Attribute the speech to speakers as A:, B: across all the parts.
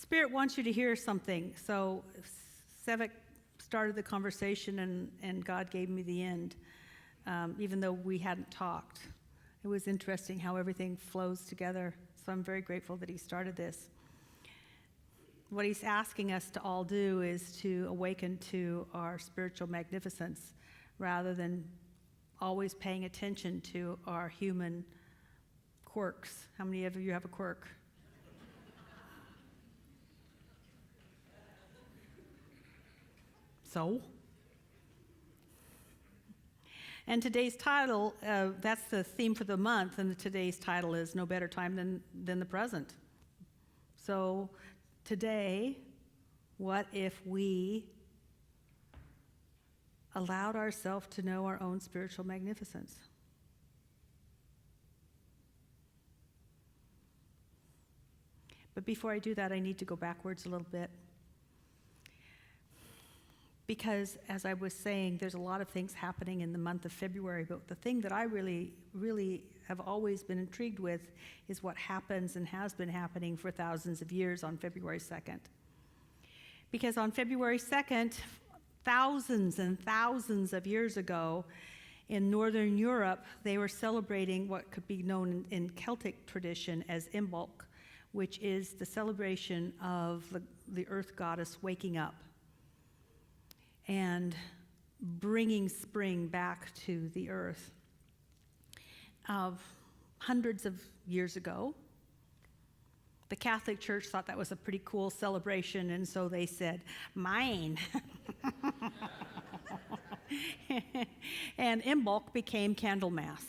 A: Spirit wants you to hear something. So Sevek started the conversation, and God gave me the end, even though we hadn't talked. It was interesting how everything flows together. So I'm very grateful that he started this. What he's asking us to all do is to awaken to our spiritual magnificence rather than always paying attention to our human quirks. How many of you have a quirk? So? And today's title, that's the theme for the month, and today's title is No Better Time Than the Present. So today, what if we allowed ourselves to know our own spiritual magnificence? But before I do that, I need to go backwards a little bit. Because, as I was saying, there's a lot of things happening in the month of February, but the thing that I really, really have always been intrigued with is what happens and has been happening for thousands of years on February 2nd. Because on February 2nd, thousands and thousands of years ago, in Northern Europe, they were celebrating what could be known in Celtic tradition as Imbolc, which is the celebration of the earth goddess waking up and bringing spring back to the earth. Hundreds of years ago, the Catholic Church thought that was a pretty cool celebration, and so they said, mine. And Imbolc became Candlemas.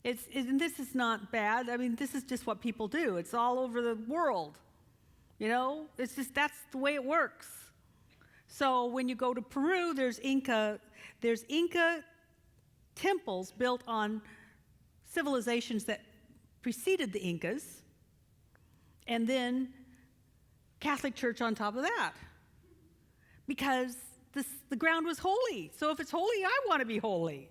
A: And this is not bad. I mean, this is just what people do. It's all over the world. You know, it's just, that's the way it works. So when you go to Peru, there's Inca temples built on civilizations that preceded the Incas, and then Catholic Church on top of that. Because the ground was holy. So if it's holy, I want to be holy.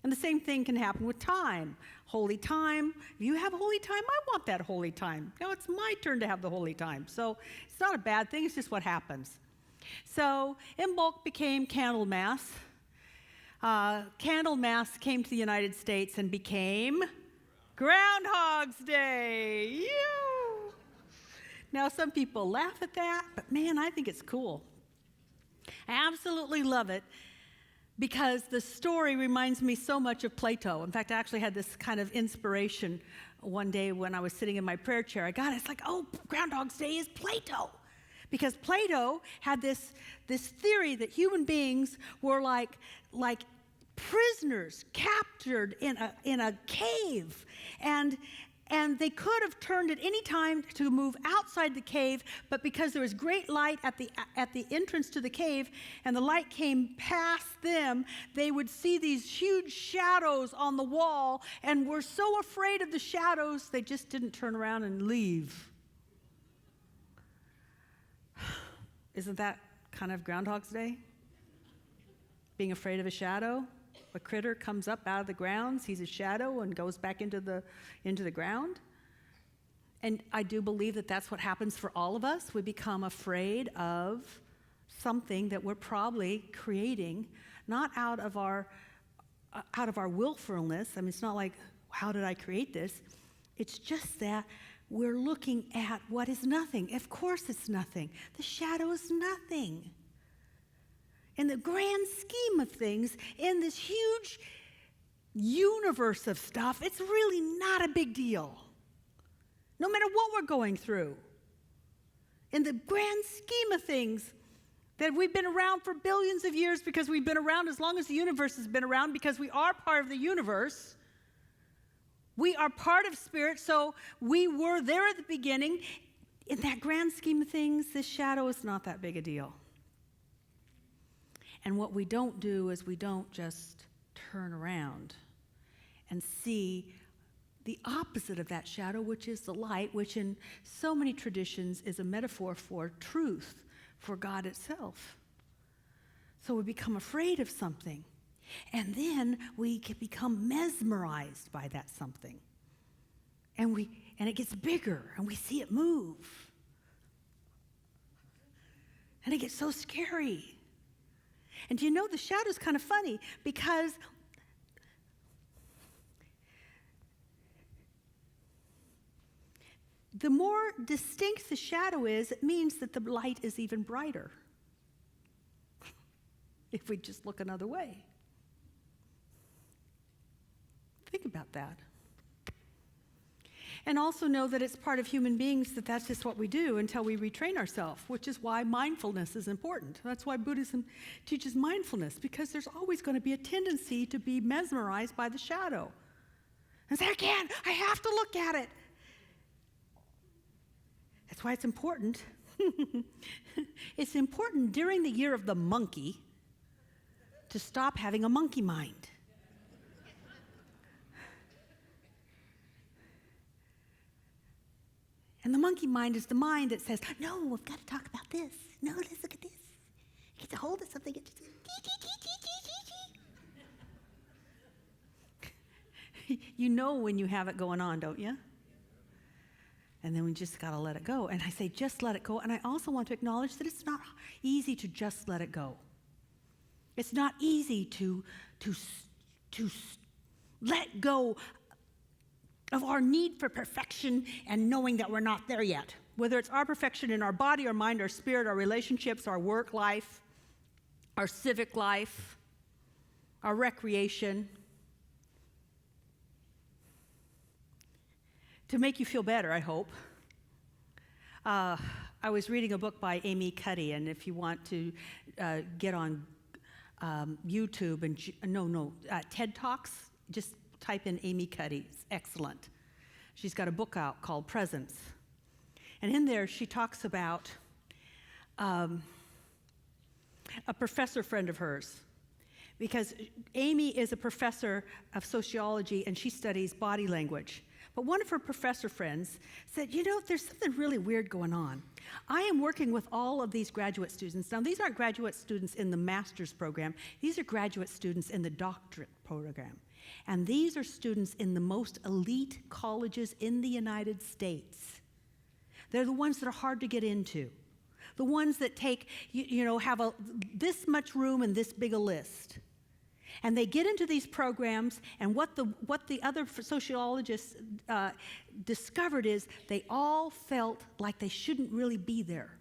A: And the same thing can happen with time. Holy time. If you have holy time, I want that holy time. Now it's my turn to have the holy time. So it's not a bad thing, it's just what happens. So Imbolc became Candlemas. Candlemas came to the United States and became Groundhog's Day. Ew. Now some people laugh at that, but man, I think it's cool. I absolutely love it. Because the story reminds me so much of Plato. In fact, I actually had this kind of inspiration one day when I was sitting in my prayer chair. It's like, oh, Groundhog's Day is Plato. Because Plato had this theory that human beings were like prisoners captured in a cave. And they could have turned at any time to move outside the cave, but because there was great light at the entrance to the cave, and the light came past them, they would see these huge shadows on the wall, and were so afraid of the shadows, they just didn't turn around and leave. Isn't that kind of Groundhog's Day? Being afraid of a shadow? A critter comes up out of the ground, sees a shadow, and goes back into the ground. And I do believe that that's what happens for all of us. We become afraid of something that we're probably creating, not out of our willfulness. I mean, it's not like, how did I create this? It's just that we're looking at what is nothing. Of course it's nothing. The shadow is nothing. In the grand scheme of things, in this huge universe of stuff, it's really not a big deal. No matter what we're going through. In the grand scheme of things, that we've been around for billions of years because we've been around as long as the universe has been around, because we are part of the universe. We are part of spirit, so we were there at the beginning. In that grand scheme of things, this shadow is not that big a deal. And what we don't do is we don't just turn around and see the opposite of that shadow, which is the light, which in so many traditions is a metaphor for truth, for God itself. So we become afraid of something, and then we can become mesmerized by that something. And and it gets bigger, and we see it move. And it gets so scary. And do you know, the shadow's kind of funny, because the more distinct the shadow is, it means that the light is even brighter. If we just look another way. Think about that. And also know that it's part of human beings that that's just what we do until we retrain ourselves, which is why mindfulness is important. That's why Buddhism teaches mindfulness, because there's always going to be a tendency to be mesmerized by the shadow. And say, I have to look at it. That's why it's important. It's important during the year of the monkey to stop having a monkey mind. And the monkey mind is the mind that says, no, we've got to talk about this. No, let's look at this. Get a hold of something. You know when you have it going on, don't you? And then we just got to let it go. And I say, just let it go. And I also want to acknowledge that it's not easy to just let it go. It's not easy to let go of our need for perfection and knowing that we're not there yet. Whether it's our perfection in our body, our mind, our spirit, our relationships, our work life, our civic life, our recreation. To make you feel better, I hope. I was reading a book by Amy Cuddy, and if you want to get on YouTube and TED Talks, just type in Amy Cuddy. It's excellent. She's got a book out called Presence. And in there, she talks about a professor friend of hers. Because Amy is a professor of sociology, and she studies body language. But one of her professor friends said, there's something really weird going on. I am working with all of these graduate students. Now, these aren't graduate students in the master's program. These are graduate students in the doctorate program. And these are students in the most elite colleges in the United States. They're the ones that are hard to get into. The ones that take, have this much room and this big a list. And they get into these programs, and what the other sociologists discovered is they all felt like they shouldn't really be there,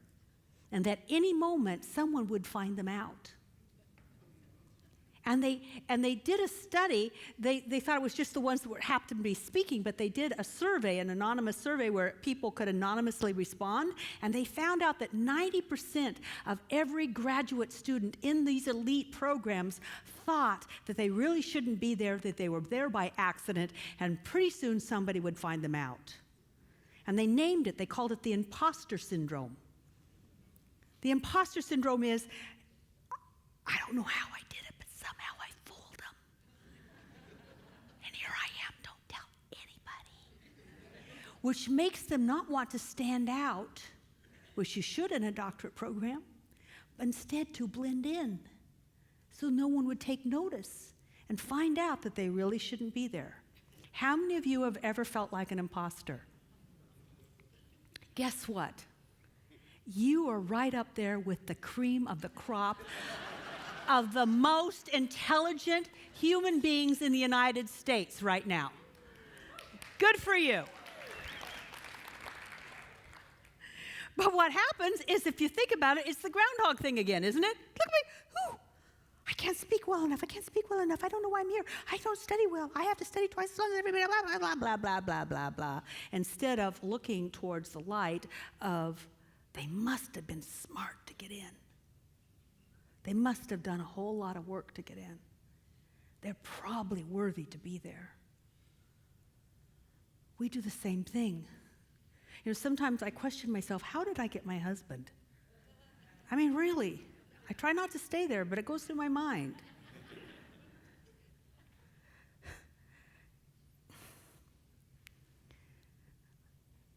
A: and that any moment someone would find them out. And they did a study. They thought it was just the ones that happened to be speaking, but they did a survey, an anonymous survey where people could anonymously respond, and they found out that 90% of every graduate student in these elite programs thought that they really shouldn't be there, that they were there by accident, and pretty soon somebody would find them out. And they named it, they called it the imposter syndrome. The imposter syndrome is, I don't know how I did it, but somehow I fooled them. And here I am, don't tell anybody. Which makes them not want to stand out, which you should in a doctorate program, but instead to blend in, so no one would take notice and find out that they really shouldn't be there. How many of you have ever felt like an imposter? Guess what? You are right up there with the cream of the crop of the most intelligent human beings in the United States right now. Good for you. But what happens is, if you think about it, it's the groundhog thing again, isn't it? Look at me. Ooh, I can't speak well enough. I don't know why I'm here. I don't study well. I have to study twice as long as everybody, blah, blah, blah, blah, blah, blah, blah. Instead of looking towards the light of, they must have been smart to get in. They must have done a whole lot of work to get in. They're probably worthy to be there. We do the same thing. Sometimes I question myself, how did I get my husband? I mean, really. I try not to stay there, but it goes through my mind.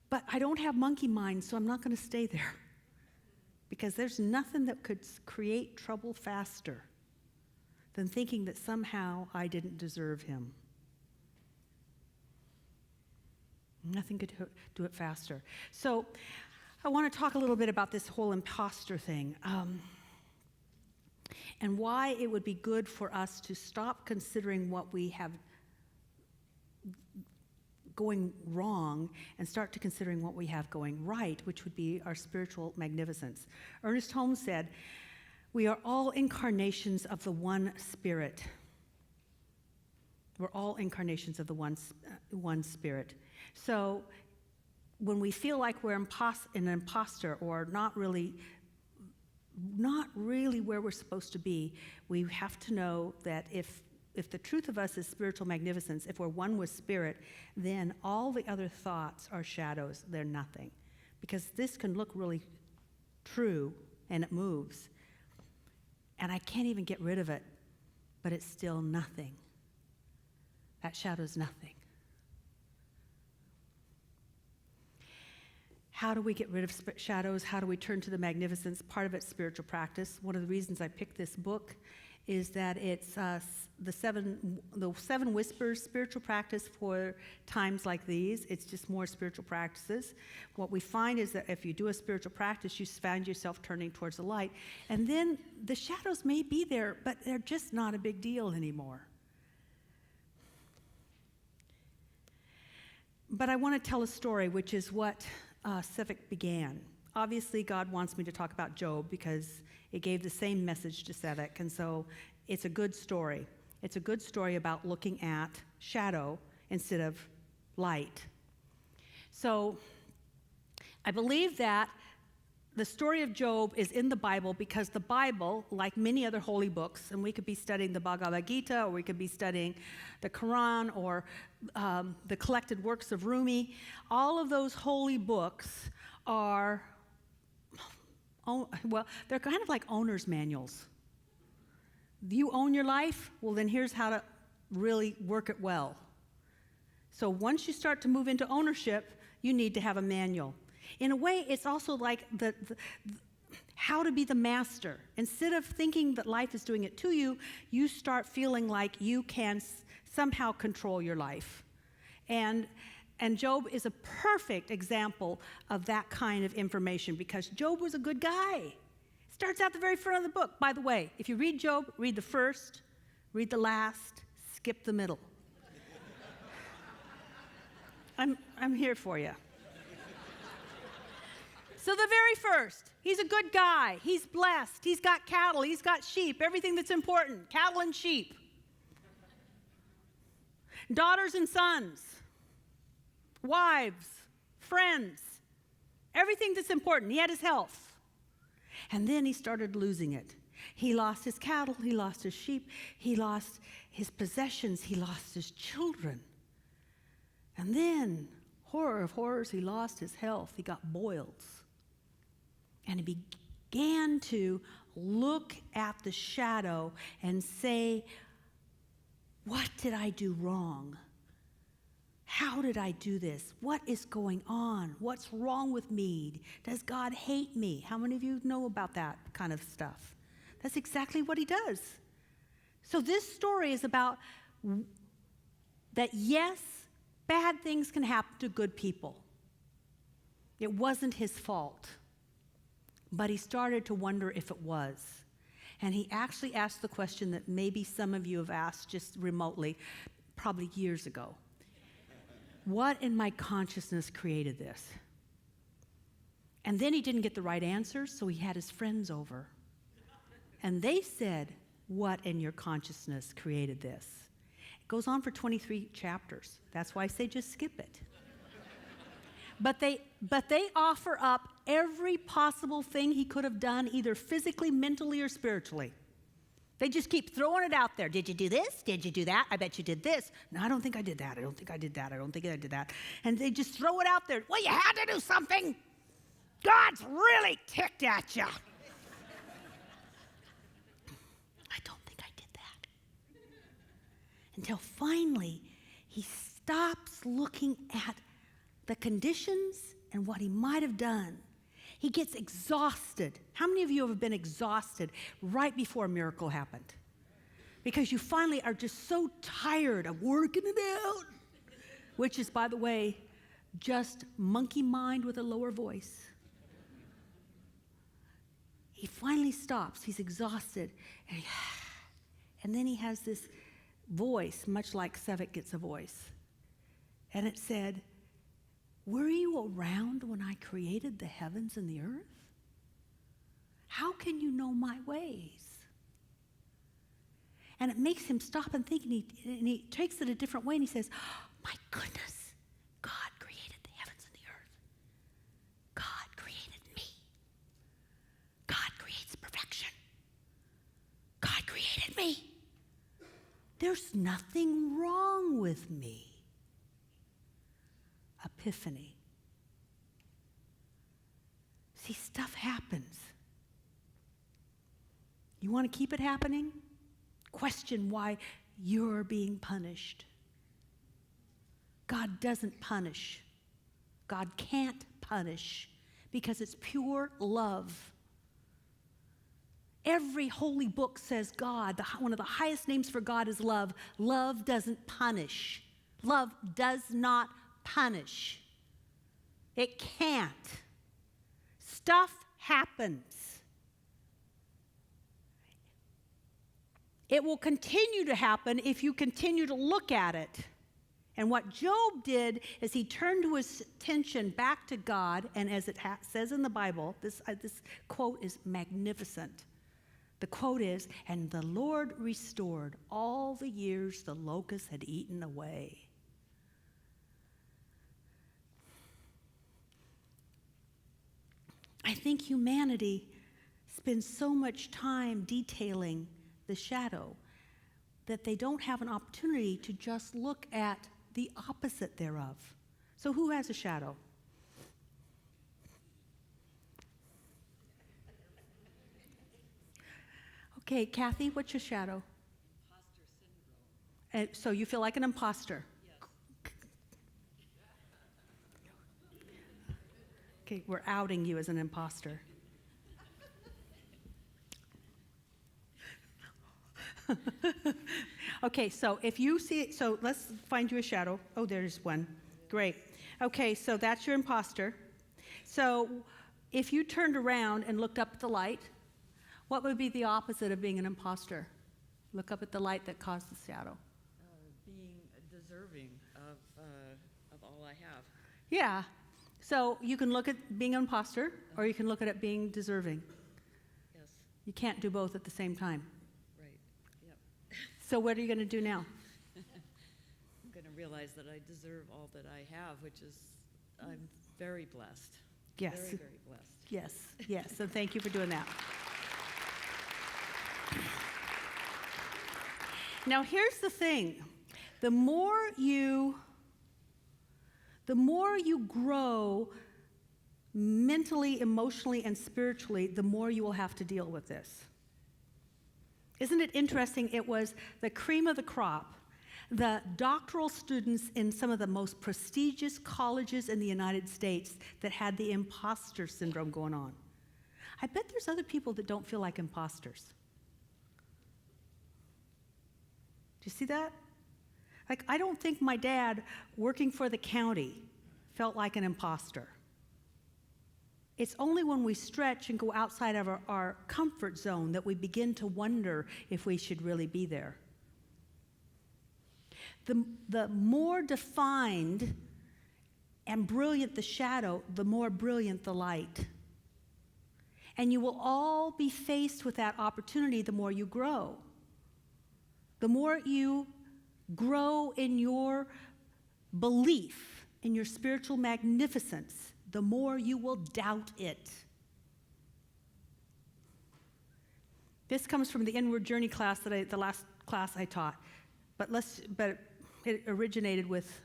A: But I don't have monkey mind, so I'm not going to stay there. Because there's nothing that could create trouble faster than thinking that somehow I didn't deserve him. Nothing could do it faster. So I want to talk a little bit about this whole imposter thing, and why it would be good for us to stop considering what we have going wrong and start to considering what we have going right, which would be our spiritual magnificence. Ernest Holmes said, "We are all incarnations of the one Spirit." We're all incarnations of the one Spirit. So when we feel like we're an imposter or not really where we're supposed to be, we have to know that if the truth of us is spiritual magnificence, if we're one with Spirit, then all the other thoughts are shadows. They're nothing. Because this can look really true, and it moves. And I can't even get rid of it, but it's still nothing. That shadow's nothing. How do we get rid of shadows? How do we turn to the magnificence? Part of it's spiritual practice. One of the reasons I picked this book is that it's the seven whispers spiritual practice for times like these. It's just more spiritual practices. What we find is that if you do a spiritual practice, you find yourself turning towards the light. And then the shadows may be there, but they're just not a big deal anymore. But I want to tell a story, which is what Civic began. Obviously, God wants me to talk about Job because it gave the same message to Civic, and so it's a good story. It's a good story about looking at shadow instead of light. So I believe that the story of Job is in the Bible because the Bible, like many other holy books, and we could be studying the Bhagavad Gita, or we could be studying the Quran, or the collected works of Rumi, all of those holy books are, well, they're kind of like owner's manuals. You own your life? Well, then here's how to really work it well. So once you start to move into ownership, you need to have a manual. In a way, it's also like the how to be the master. Instead of thinking that life is doing it to you, you start feeling like you can somehow control your life. And Job is a perfect example of that kind of information because Job was a good guy. Starts out the very front of the book. By the way, if you read Job, read the first, read the last, skip the middle. I'm here for you. So the very first, he's a good guy. He's blessed. He's got cattle. He's got sheep. Everything that's important. Cattle and sheep. Daughters and sons. Wives. Friends. Everything that's important. He had his health. And then he started losing it. He lost his cattle. He lost his sheep. He lost his possessions. He lost his children. And then, horror of horrors, he lost his health. He got boils. And he began to look at the shadow and say, what did I do wrong? How did I do this? What is going on? What's wrong with me? Does God hate me? How many of you know about that kind of stuff? That's exactly what he does. So this story is about that, yes, bad things can happen to good people. It wasn't his fault. But he started to wonder if it was. And he actually asked the question that maybe some of you have asked just remotely, probably years ago. What in my consciousness created this? And then he didn't get the right answers, so he had his friends over. And they said, what in your consciousness created this? It goes on for 23 chapters. That's why I say just skip it. But they offer up every possible thing he could have done, either physically, mentally, or spiritually. They just keep throwing it out there. Did you do this? Did you do that? I bet you did this. No, I don't think I did that. I don't think I did that. I don't think I did that. And they just throw it out there. Well, you had to do something. God's really ticked at you. I don't think I did that. Until finally, he stops looking at the conditions and what he might have done. He gets exhausted. How many of you have been exhausted right before a miracle happened? Because you finally are just so tired of working it out, which is, by the way, just monkey mind with a lower voice. He finally stops. He's exhausted. And then he has this voice, much like Sevek gets a voice. And it said, "Were you around when I created the heavens and the earth? How can you know my ways?" And it makes him stop and think, and he takes it a different way, and he says, "My goodness, God created the heavens and the earth. God created me. God creates perfection. God created me. There's nothing wrong with me." Epiphany. See, stuff happens. You want to keep it happening? Question why you're being punished. God doesn't punish. God can't punish because it's pure love. Every holy book says God, one of the highest names for God is love. Love doesn't punish. Love does not punish. It can't. Stuff happens. It will continue to happen if you continue to look at it. And what Job did is he turned his attention back to God, and as it says in the Bible, this quote is magnificent. The quote is, "And the Lord restored all the years the locusts had eaten away." I think humanity spends so much time detailing the shadow that they don't have an opportunity to just look at the opposite thereof. So who has a shadow? Okay, Kathy, what's your shadow?
B: Imposter syndrome.
A: And so you feel like an imposter?
B: Yes.
A: Okay, we're outing you as an imposter. Okay, so if you see it, so let's find you a shadow. Oh, there's one. Great. Okay, so that's your imposter. So if you turned around and looked up at the light, what would be the opposite of being an imposter? Look up at the light that caused the shadow.
B: Being deserving of all I have.
A: Yeah. So you can look at being an imposter, or you can look at it being deserving.
B: Yes.
A: You can't do both at the same time.
B: Right. Yep.
A: So what are you going to do now?
B: I'm going to realize that I deserve all that I have, which is, I'm very blessed.
A: Yes.
B: Very, very blessed.
A: Yes, yes. So thank you for doing that. Now here's the thing. The more you grow mentally, emotionally, and spiritually, the more you will have to deal with this. Isn't it interesting? It was the cream of the crop. The doctoral students in some of the most prestigious colleges in the United States that had the imposter syndrome going on. I bet there's other people that don't feel like imposters. Do you see that? Like, I don't think my dad, working for the county, felt like an imposter. It's only when we stretch and go outside of our comfort zone that we begin to wonder if we should really be there. The more defined and brilliant the shadow, the more brilliant the light. And you will all be faced with that opportunity the more you grow. The more you grow in your belief, in your spiritual magnificence, the more you will doubt it. This comes from the Inward Journey class the last class I taught, but it originated with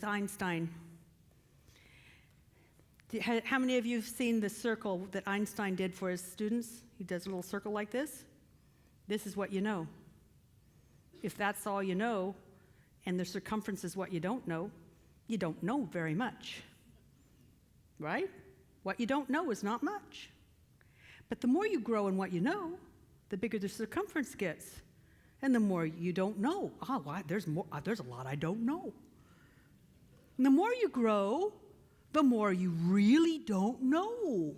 A: Einstein. How many of you have seen the circle that Einstein did for his students? He does a little circle like this. This is what you know. If that's all you know, and the circumference is what you don't know very much. Right? What you don't know is not much. But the more you grow in what you know, the bigger the circumference gets. And the more you don't know. There's a lot I don't know. And the more you grow, the more you really don't know.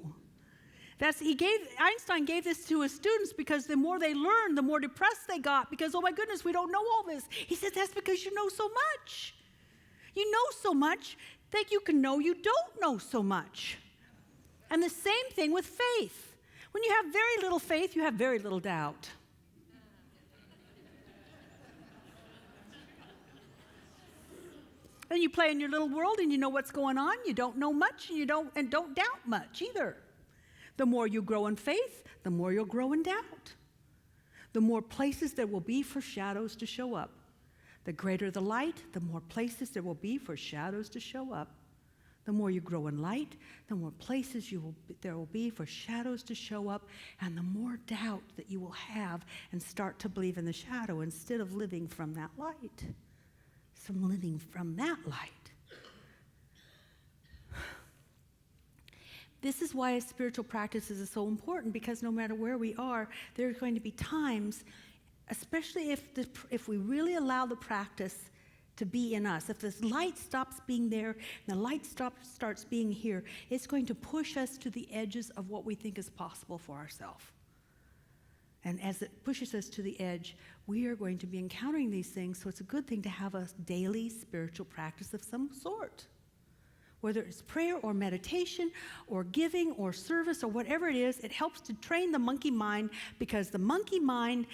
A: Einstein gave this to his students because the more they learned, the more depressed they got because, oh my goodness, we don't know all this. He said, that's because you know so much. You know so much that you can know you don't know so much. And the same thing with faith. When you have very little faith, you have very little doubt. And you play in your little world and you know what's going on. You don't know much and you don't doubt much either. The more you grow in faith, the more you'll grow in doubt. The more places there will be for shadows to show up. The greater the light, the more places there will be for shadows to show up. The more you grow in light, the more places there will be for shadows to show up, and the more doubt that you will have and start to believe in the shadow instead of living from that light. So living from that light. This is why spiritual practices is so important, because no matter where we are, there are going to be times, especially if we really allow the practice to be in us. If this light stops being there and the light starts being here, it's going to push us to the edges of what we think is possible for ourselves. And as it pushes us to the edge, we are going to be encountering these things, so it's a good thing to have a daily spiritual practice of some sort. Whether it's prayer or meditation or giving or service or whatever it is, it helps to train the monkey mind, because the monkey mind,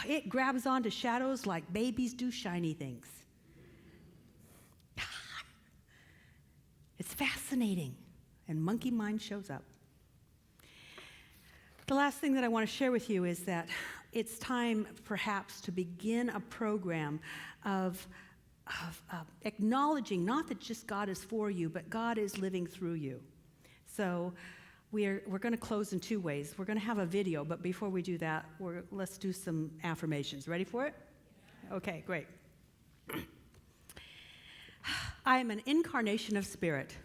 A: it grabs onto shadows like babies do shiny things. It's fascinating, and monkey mind shows up. The last thing that I want to share with you is that it's time perhaps to begin a program of acknowledging not that just God is for you, but God is living through you. So we're going to close in two ways. We're going to have a video, but before we do that, let's do some affirmations. Ready for it? Okay, great. I am an incarnation of spirit.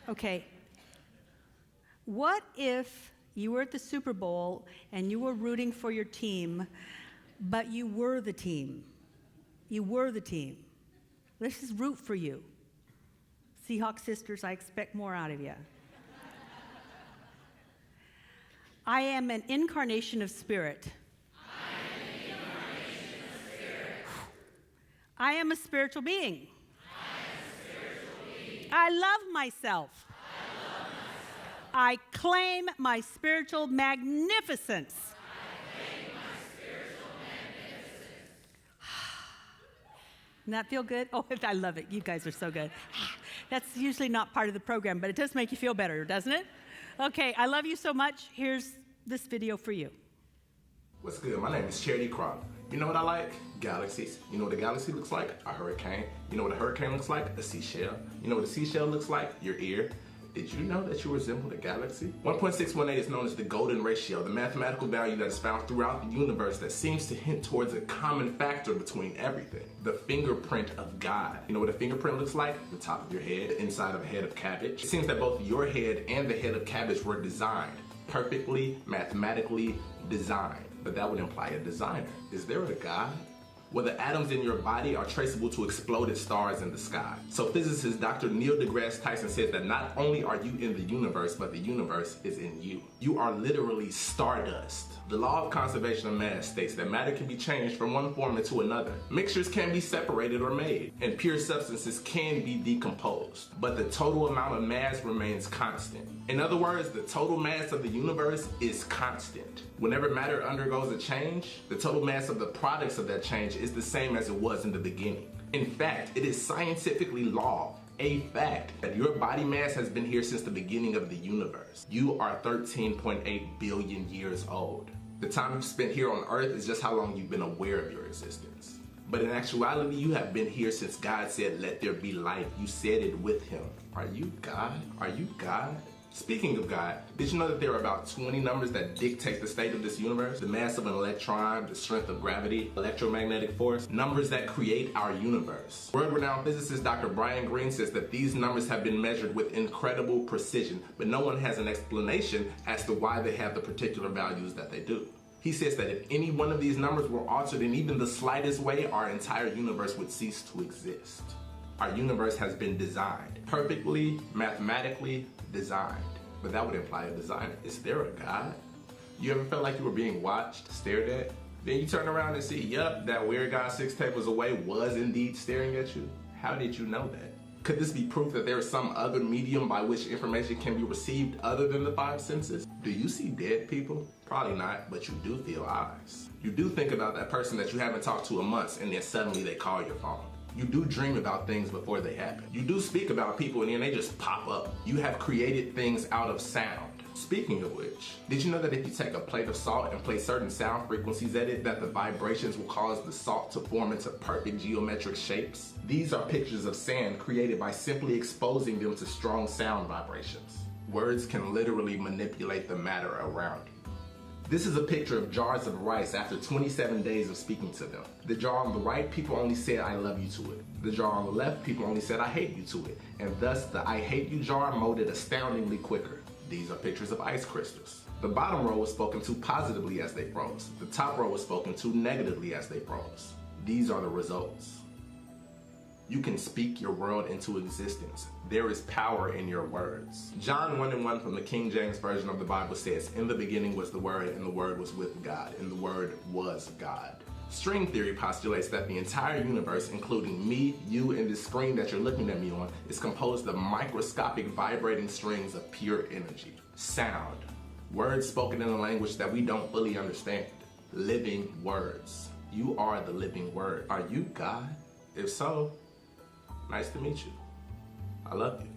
A: Okay. What if you were at the Super Bowl and you were rooting for your team, but you were the team? You were the team. Let's just root for you. Seahawks sisters, I expect more out of you. I am an incarnation of spirit. I am a spiritual being. I love myself. I claim my spiritual magnificence. Doesn't that feel good? Oh, I love it. You guys are so good. That's usually not part of the program, but it does make you feel better, doesn't it? Okay, I love you so much. Here's this video for you.
C: What's good? My name is Charity Crop. You know what I like? Galaxies. You know what a galaxy looks like? A hurricane. You know what a hurricane looks like? A seashell. You know what a seashell looks like? Your ear. Did you know that you resemble a galaxy? 1.618 is known as the golden ratio, the mathematical value that is found throughout the universe that seems to hint towards a common factor between everything. The fingerprint of God. You know what a fingerprint looks like? The top of your head, the inside of a head of cabbage. It seems that both your head and the head of cabbage were designed, perfectly, mathematically designed. But that would imply a designer. Is there a God? Well, the atoms in your body are traceable to exploded stars in the sky. So physicist Dr. Neil deGrasse Tyson says that not only are you in the universe, but the universe is in you. You are literally stardust. The law of conservation of mass states that matter can be changed from one form into another. Mixtures can be separated or made, and pure substances can be decomposed. But the total amount of mass remains constant. In other words, the total mass of the universe is constant. Whenever matter undergoes a change, the total mass of the products of that change is the same as it was in the beginning. In fact, it is scientifically law, a fact, that your body mass has been here since the beginning of the universe. You are 13.8 billion years old. The time you've spent here on Earth is just how long you've been aware of your existence. But in actuality, you have been here since God said, "Let there be light." You said it with him. Are you God? Are you God? Speaking of God, did you know that there are about 20 numbers that dictate the state of this universe? The mass of an electron, the strength of gravity, electromagnetic force, numbers that create our universe. World-renowned physicist Dr. Brian Greene says that these numbers have been measured with incredible precision, but no one has an explanation as to why they have the particular values that they do. He says that if any one of these numbers were altered in even the slightest way, our entire universe would cease to exist. Our universe has been designed, perfectly, mathematically designed. But that would imply a designer. Is there a God? You ever felt like you were being watched, stared at? Then you turn around and see, yup, that weird guy 6 tables away was indeed staring at you. How did you know that? Could this be proof that there is some other medium by which information can be received other than the 5 senses? Do you see dead people? Probably not, but you do feel eyes. You do think about that person that you haven't talked to in months and then suddenly they call your phone. You do dream about things before they happen. You do speak about people and then they just pop up. You have created things out of sound. Speaking of which, did you know that if you take a plate of salt and place certain sound frequencies at it, that the vibrations will cause the salt to form into perfect geometric shapes? These are pictures of sand created by simply exposing them to strong sound vibrations. Words can literally manipulate the matter around you. This is a picture of jars of rice after 27 days of speaking to them. The jar on the right, people only said I love you to it. The jar on the left, people only said I hate you to it. And thus, the I hate you jar molded astoundingly quicker. These are pictures of ice crystals. The bottom row was spoken to positively as they froze. The top row was spoken to negatively as they froze. These are the results. You can speak your world into existence. There is power in your words. John 1:1 from the King James Version of the Bible says, "In the beginning was the Word, and the Word was with God, and the Word was God." String theory postulates that the entire universe, including me, you, and this screen that you're looking at me on, is composed of microscopic vibrating strings of pure energy. Sound. Words spoken in a language that we don't fully understand. Living words. You are the living word. Are you God? If so, nice to meet you. I love you.